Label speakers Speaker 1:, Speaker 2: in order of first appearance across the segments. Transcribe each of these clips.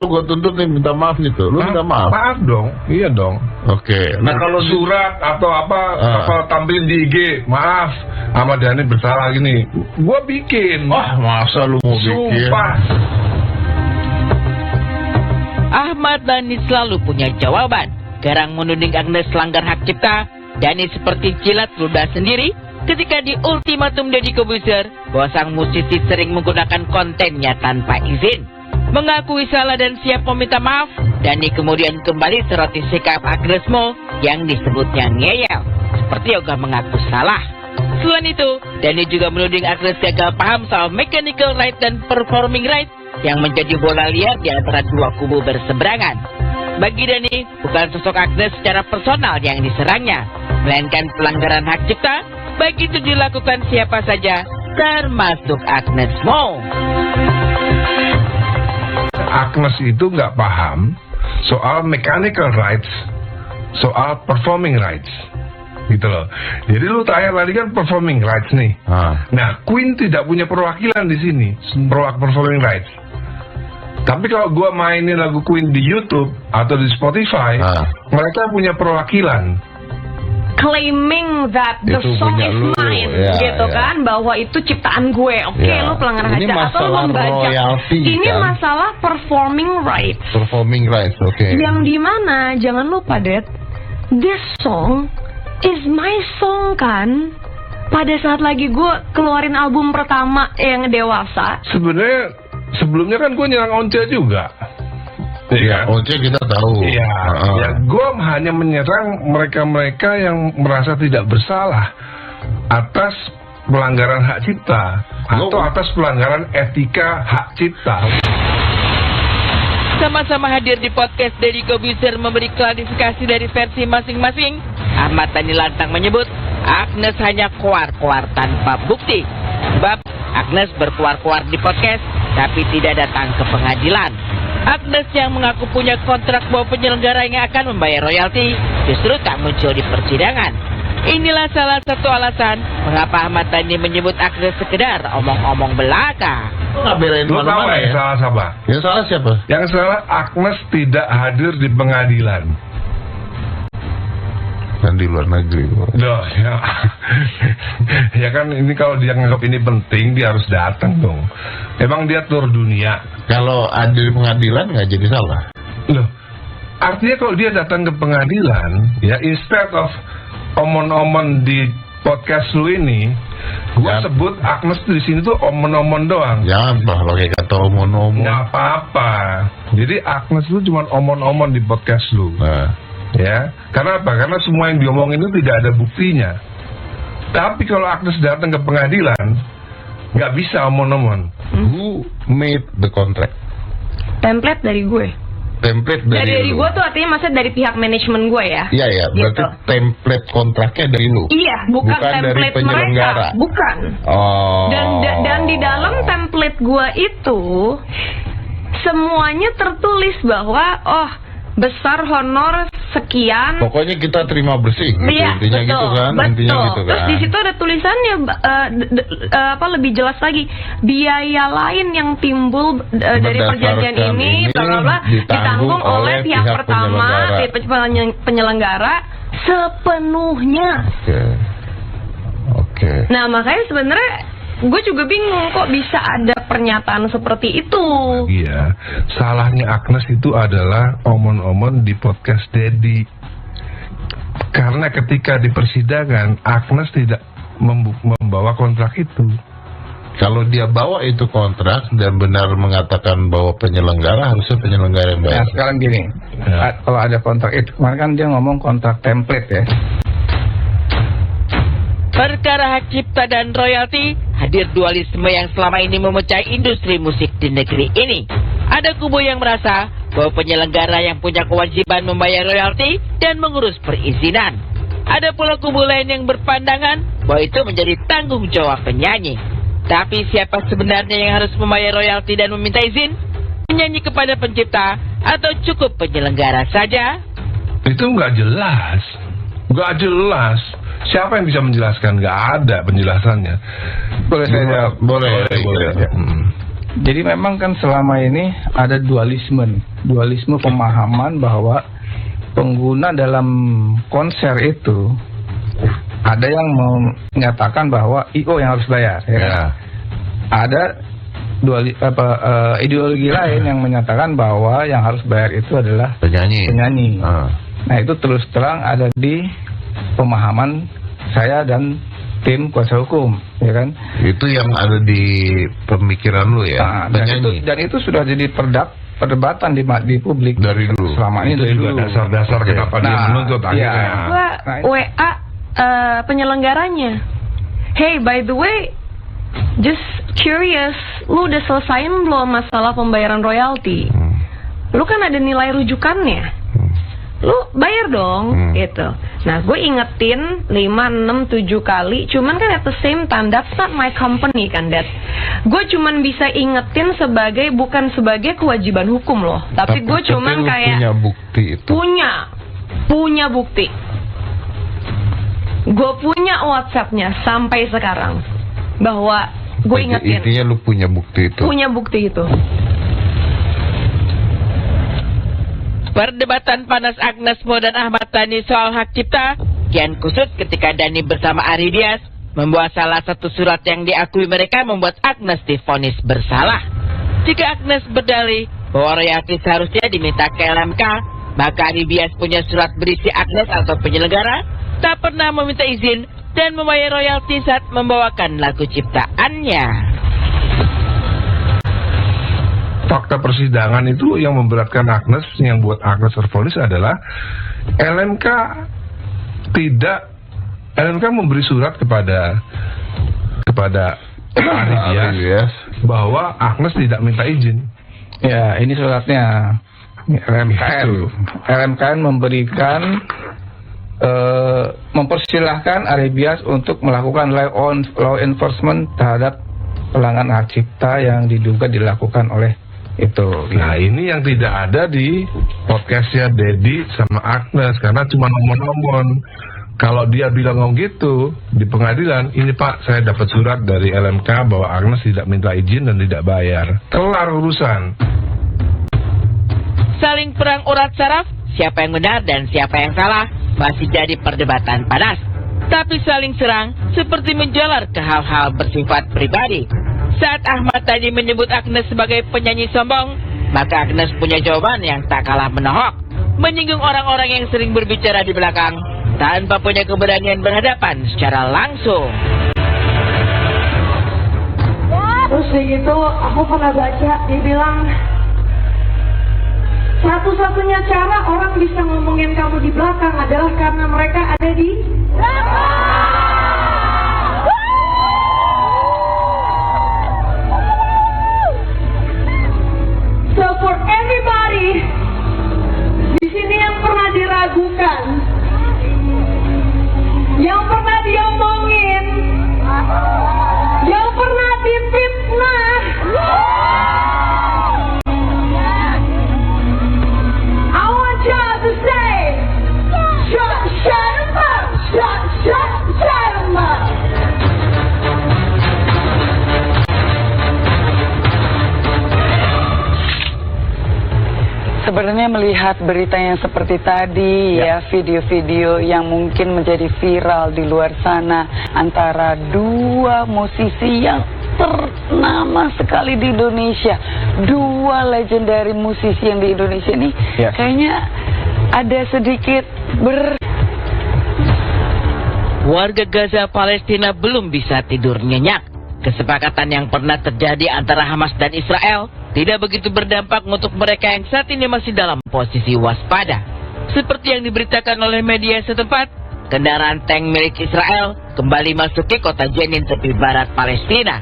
Speaker 1: Gue tuntut nih minta maaf nih tuh. Lu minta maaf?
Speaker 2: Maaf dong, iya dong.
Speaker 1: Oke.
Speaker 2: Nah kalau surat atau apa tampilin di IG, maaf Ahmad Dhani bersalah gini, gue bikin.
Speaker 1: Wah, masa lu mau bikin?
Speaker 2: Sumpah.
Speaker 3: Ahmad Dhani selalu punya jawaban. Garang menuding Agnes langgar hak cipta. Dhani seperti jilat ludah sendiri ketika di ultimatum Deddy Corbuzier bahwa sang musisi sering menggunakan kontennya tanpa izin. Mengakui salah dan siap meminta maaf, Dhani kemudian kembali soroti sikap Agnes Mo yang disebutnya ngeyel, seperti yoga mengaku salah. Selain itu, Dhani juga menuding Agnes gagal paham soal mechanical right dan performing right yang menjadi bola liar di antara dua kubu berseberangan. Bagi Dhani, bukan sosok Agnes secara personal yang diserangnya, melainkan pelanggaran hak cipta, baik itu dilakukan siapa saja, termasuk Agnes Mo.
Speaker 2: Agnes itu nggak paham soal mechanical rights, soal performing rights, gitu loh. Jadi lu tanya tadi kan performing rights nih. Nah, Queen tidak punya perwakilan di sini, performing rights. Tapi kalau gua mainin lagu Queen di YouTube atau di Spotify, mereka punya perwakilan.
Speaker 4: Claiming that the
Speaker 1: itu
Speaker 4: song is
Speaker 1: lu,
Speaker 4: mine,
Speaker 1: ya,
Speaker 4: gitu
Speaker 1: ya.
Speaker 4: kan, bahwa itu ciptaan gue. Oke, lu pelanggar hak cipta atau lu membajak.
Speaker 1: Royalty,
Speaker 4: ini
Speaker 1: kan?
Speaker 4: masalah performing rights.
Speaker 1: Performing rights, oke.
Speaker 4: Yang dimana, jangan lupa, Det, this song is my song kan. Pada saat lagi gue keluarin album pertama yang dewasa.
Speaker 2: Sebenarnya sebelumnya kan gue nyerang Once juga.
Speaker 1: Iya, Once kita tahu.
Speaker 2: Iya, ya, gue hanya menyerang mereka-mereka yang merasa tidak bersalah atas pelanggaran hak cipta atau atas pelanggaran etika hak cipta.
Speaker 3: Sama-sama hadir di podcast Deddy Corbuzier memberi klarifikasi dari versi masing-masing. Ahmad Dhani lantang menyebut Agnes hanya kuar-kuar tanpa bukti. Sebab Agnes berkuar-kuar di podcast tapi tidak datang ke pengadilan. Agnes yang mengaku punya kontrak bahwa penyelenggara yang akan membayar royalti justru tak muncul di persidangan. Inilah salah satu alasan mengapa Ahmad Dhani menyebut Agnes sekedar omong-omong belaka.
Speaker 1: Nggak belain
Speaker 2: Lu tahu
Speaker 1: mana-mana
Speaker 2: yang
Speaker 1: ya?
Speaker 2: salah siapa?
Speaker 1: Yang salah siapa?
Speaker 2: Yang salah Agnes tidak hadir di pengadilan.
Speaker 1: Kan di luar negeri.
Speaker 2: Loh, ya. Ya kan ini kalau dia nganggap ini penting, dia harus datang dong. Emang dia tur dunia.
Speaker 1: Kalau ada di pengadilan nggak jadi salah.
Speaker 2: Loh, artinya kalau dia datang ke pengadilan, ya instead of omon-omon di podcast lu ini, gua sebut Agnes di sini tuh omon-omon doang.
Speaker 1: Jangan kalau kayak kata omon-omon.
Speaker 2: Nggak apa-apa. Jadi Agnes lu cuma omon-omon di podcast lu. Ya, karena apa? Karena semua yang diomongin itu tidak ada buktinya. Tapi kalau Agnes datang ke pengadilan, nggak bisa omon-omon.
Speaker 1: Who made the contract?
Speaker 4: Template dari gue.
Speaker 1: Template
Speaker 4: Dari
Speaker 1: lu.
Speaker 4: gue tuh artinya maksudnya dari pihak manajemen gue ya.
Speaker 1: Iya ya, berarti
Speaker 4: Gitu.
Speaker 1: template kontraknya dari lu.
Speaker 4: Iya, bukan
Speaker 1: dari
Speaker 4: template
Speaker 1: penyelenggara.
Speaker 4: mereka. Bukan.
Speaker 1: Oh.
Speaker 4: Dan di dalam template gue itu semuanya tertulis bahwa besar honor sekian.
Speaker 1: Pokoknya kita terima bersih. Gitu.
Speaker 4: Iya,
Speaker 1: Intinya
Speaker 4: betul,
Speaker 1: gitu kan.
Speaker 4: betul.
Speaker 1: Intinya gitu kan.
Speaker 4: Terus di situ ada tulisannya lebih jelas lagi, biaya lain yang timbul dari perjanjian ini bla bla ditanggung oleh pihak pertama, penyelenggara sepenuhnya.
Speaker 1: Oke.
Speaker 4: Nah, makanya sebenarnya gue juga bingung kok bisa ada pernyataan seperti itu.
Speaker 2: Iya, salahnya Agnes itu adalah omon-omon di podcast Deddy. Karena ketika di persidangan Agnes tidak membawa kontrak itu.
Speaker 1: Kalau dia bawa itu kontrak dan benar mengatakan bahwa penyelenggara, harusnya penyelenggara yang bayar.
Speaker 5: Nah, sekarang gini, kalau ada kontrak itu, kemarin kan dia ngomong kontrak template ya.
Speaker 3: Perkara hak cipta dan royalti, hadir dualisme yang selama ini memecah industri musik di negeri ini. Ada kubu yang merasa bahwa penyelenggara yang punya kewajiban membayar royalti dan mengurus perizinan. Ada pula kubu lain yang berpandangan bahwa itu menjadi tanggung jawab penyanyi. Tapi siapa sebenarnya yang harus membayar royalti dan meminta izin? Penyanyi kepada pencipta atau cukup penyelenggara saja?
Speaker 2: Itu nggak jelas. Nggak jelas. Siapa yang bisa menjelaskan? Nggak ada penjelasannya.
Speaker 5: Boleh saya jawab?
Speaker 1: Boleh.
Speaker 5: Jadi memang kan selama ini ada dualisme pemahaman bahwa pengguna dalam konser itu ada yang menyatakan bahwa IO yang harus bayar, ya kan? Ada ideologi lain yang menyatakan bahwa yang harus bayar itu adalah penyanyi. Nah, itu terus terang ada di pemahaman saya dan tim kuasa hukum, ya kan? Itu yang ada di pemikiran lu ya, penyanyi. Dan itu sudah jadi perdebatan di publik dari dulu. Selama ini dari dulu. Dasar-dasar kenapa dia menuntut akhirnya.
Speaker 4: WA penyelenggaranya. Hey, by the way, just curious, lu udah selesaiin belum masalah pembayaran royalti? Lu kan ada nilai rujukannya. Lu bayar dong, gitu. Nah, gue ingetin 5, 6, 7 kali. Cuman kan at the same time, that's not my company kan, Dad. Gue cuman bisa ingetin bukan sebagai kewajiban hukum loh. Tapi gue cuman kayak
Speaker 1: punya bukti itu.
Speaker 4: Punya bukti. Gue punya WhatsApp-nya sampai sekarang. Bahwa gue ingetin.
Speaker 1: Intinya lu punya bukti itu.
Speaker 4: Punya bukti itu.
Speaker 3: Perdebatan panas Agnes Mo dan Ahmad Dhani soal hak cipta kian kusut ketika Dhani bersama Ari Dias membuat salah satu surat yang diakui mereka membuat Agnes divonis bersalah. Jika Agnes berdalih bahwa royalti seharusnya diminta ke LMK, maka Ari Dias punya surat berisi Agnes atau penyelenggara tak pernah meminta izin dan membayar royalti saat membawakan lagu ciptaannya.
Speaker 2: Fakta persidangan itu yang memberatkan Agnes, yang buat Agnes tervonis adalah LMK memberi surat kepada Ari Dias bahwa Agnes tidak minta izin.
Speaker 5: Ya, ini suratnya. LMKN memberikan mempersilahkan Ari Dias untuk melakukan law enforcement terhadap pelanggaran hak cipta yang diduga dilakukan oleh itu.
Speaker 2: Nah, ini yang tidak ada di podcastnya Dedi sama Agnes karena cuma ngomong-ngomong. Kalau dia bilang gitu di pengadilan, ini Pak, saya dapat surat dari LMK bahwa Agnes tidak minta izin dan tidak bayar. Kelar urusan.
Speaker 3: Saling perang urat saraf, siapa yang benar dan siapa yang salah masih jadi perdebatan panas. Tapi saling serang seperti menjalar ke hal-hal bersifat pribadi. Saat Ahmad Dhani menyebut Agnes sebagai penyanyi sombong, maka Agnes punya jawaban yang tak kalah menohok, menyinggung orang-orang yang sering berbicara di belakang tanpa punya keberanian berhadapan secara langsung.
Speaker 6: Terus begitu aku pernah baca, dia bilang satu-satunya cara orang bisa ngomongin kamu di belakang adalah karena mereka ada di belakang. So for everybody di sini yang pernah diragukan, yang pernah diomongin, yang pernah difitnah, I want y'all to say, shut them up, shut them up.
Speaker 7: Sebenarnya melihat berita yang seperti tadi ya, video-video yang mungkin menjadi viral di luar sana antara dua musisi yang ternama sekali di Indonesia, dua legendary musisi yang di Indonesia ini kayaknya ada sedikit
Speaker 3: Warga Gaza Palestina belum bisa tidur nyenyak. Kesepakatan yang pernah terjadi antara Hamas dan Israel tidak begitu berdampak untuk mereka yang saat ini masih dalam posisi waspada. Seperti yang diberitakan oleh media setempat, kendaraan tank milik Israel kembali masuki kota Jenin, tepi barat Palestina.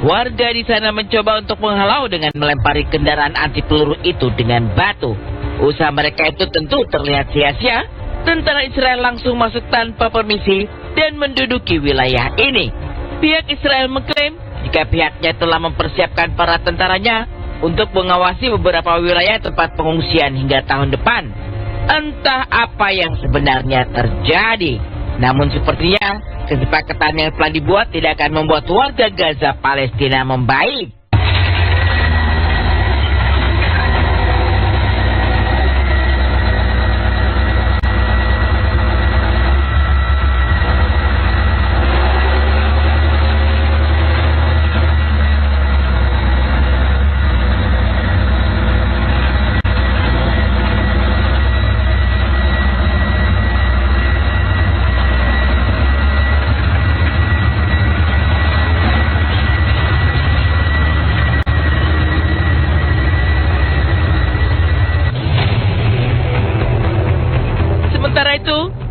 Speaker 3: Warga di sana mencoba untuk menghalau dengan melempari kendaraan anti peluru itu dengan batu. Usaha mereka itu tentu terlihat sia-sia. Tentara Israel langsung masuk tanpa permisi dan menduduki wilayah ini. Pihak Israel mengklaim jika pihaknya telah mempersiapkan para tentaranya untuk mengawasi beberapa wilayah tempat pengungsian hingga tahun depan. Entah apa yang sebenarnya terjadi. Namun sepertinya kesepakatan yang telah dibuat tidak akan membuat warga Gaza Palestina membaik.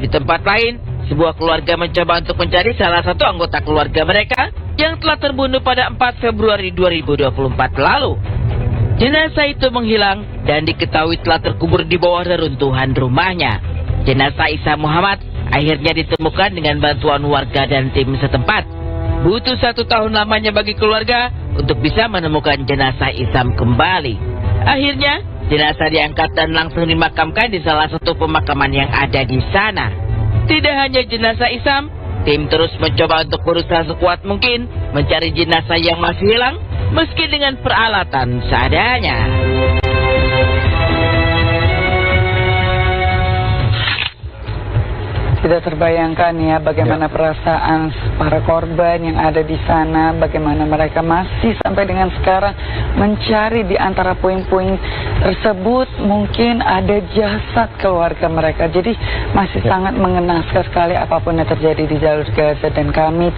Speaker 3: Di tempat lain, sebuah keluarga mencoba untuk mencari salah satu anggota keluarga mereka yang telah terbunuh pada 4 Februari 2024 lalu. Jenazah itu menghilang dan diketahui telah terkubur di bawah reruntuhan rumahnya. Jenazah Isam Muhammad akhirnya ditemukan dengan bantuan warga dan tim setempat. Butuh 1 tahun lamanya bagi keluarga untuk bisa menemukan jenazah Isam kembali. Akhirnya, jenazah diangkat dan langsung dimakamkan di salah satu pemakaman yang ada di sana. Tidak hanya jenazah Isam, tim terus mencoba untuk berusaha sekuat mungkin mencari jenazah yang masih hilang, meski dengan peralatan seadanya.
Speaker 7: Tidak terbayangkan ya bagaimana perasaan para korban yang ada di sana, bagaimana mereka masih sampai dengan sekarang mencari di antara puing-puing tersebut mungkin ada jasad keluarga mereka. Jadi masih sangat mengenaskan sekali apapun yang terjadi di jalur Gaza, dan kami